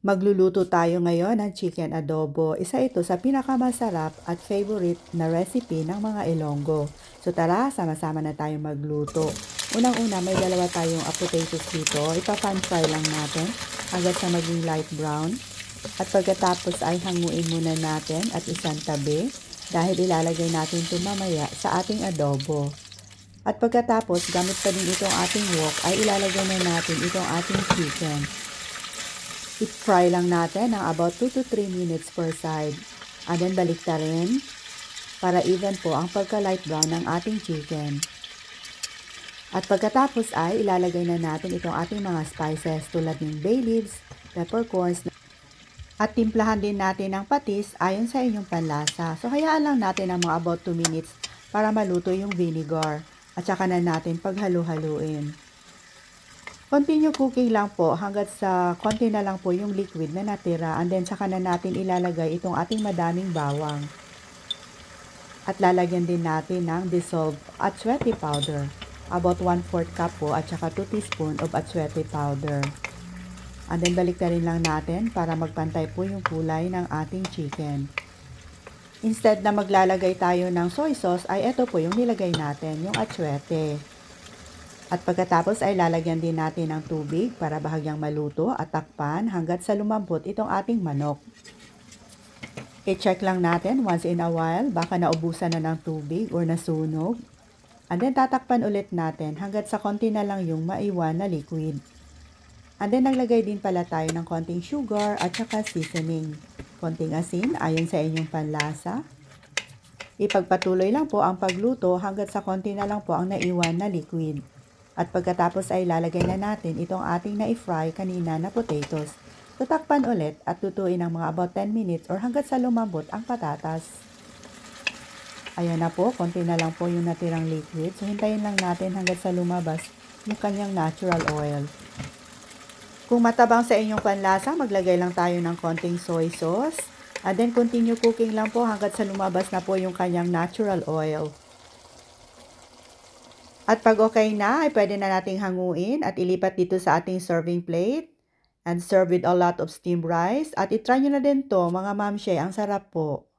Magluluto tayo ngayon ng chicken adobo. Isa ito sa pinakamasarap at favorite na recipe ng mga Ilonggo. So tara, sama-sama na tayo magluto. Unang-una, may dalawa tayong potatoes dito. Ipa-pan fry lang natin hanggang sa maging light brown. At pagkatapos ay hanguin muna natin at isang tabi dahil ilalagay natin ito mamaya sa ating adobo. At pagkatapos, gamit pa din itong ating wok, ay ilalagay na natin itong ating chicken. I-fry lang natin ng about 2 to 3 minutes per side. And then balik ta rin para even po ang pagka-light brown ng ating chicken. At pagkatapos ay ilalagay na natin itong ating mga spices tulad ng bay leaves, peppercorns, at timplahan din natin ng patis ayon sa inyong panlasa. So hayaan lang natin ng mga about 2 minutes para maluto yung vinegar. At saka na natin paghalu-haluin. Continue cooking lang po hanggat sa konti na lang po yung liquid na natira, and then saka na natin ilalagay itong ating madaming bawang. At lalagyan din natin ng dissolved atsuete powder. About 1/4 cup po at saka 2 teaspoon of atsuete powder. And then balik na rin lang natin para magpantay po yung kulay ng ating chicken. Instead na maglalagay tayo ng soy sauce ay ito po yung nilagay natin, yung atsuete. At pagkatapos ay lalagyan din natin ng tubig para bahagyang maluto at takpan hanggat sa lumambot itong ating manok. I-check lang natin once in a while, baka naubusan na ng tubig or nasunog. And then tatakpan ulit natin hanggat sa konti na lang yung maiwan na liquid. And then naglagay din pala tayo ng konting sugar at saka seasoning. Konting asin ayon sa inyong panlasa. Ipagpatuloy lang po ang pagluto hanggat sa konti na lang po ang naiwan na liquid. At pagkatapos ay lalagay na natin itong ating na-fry kanina na potatoes. Tutakpan ulit at tutuin ng mga about 10 minutes or hanggat sa lumambot ang patatas. Ayan na po, konti na lang po yung natirang liquid. So hintayin lang natin hanggat sa lumabas yung kanyang natural oil. Kung matabang sa inyong panlasa, maglagay lang tayo ng konting soy sauce. And then continue cooking lang po hanggat sa lumabas na po yung kanyang natural oil. At pag okay na, ay pwede na nating hanguin at ilipat dito sa ating serving plate. And serve with a lot of steamed rice. At itry nyo na din to mga mamshay, ang sarap po.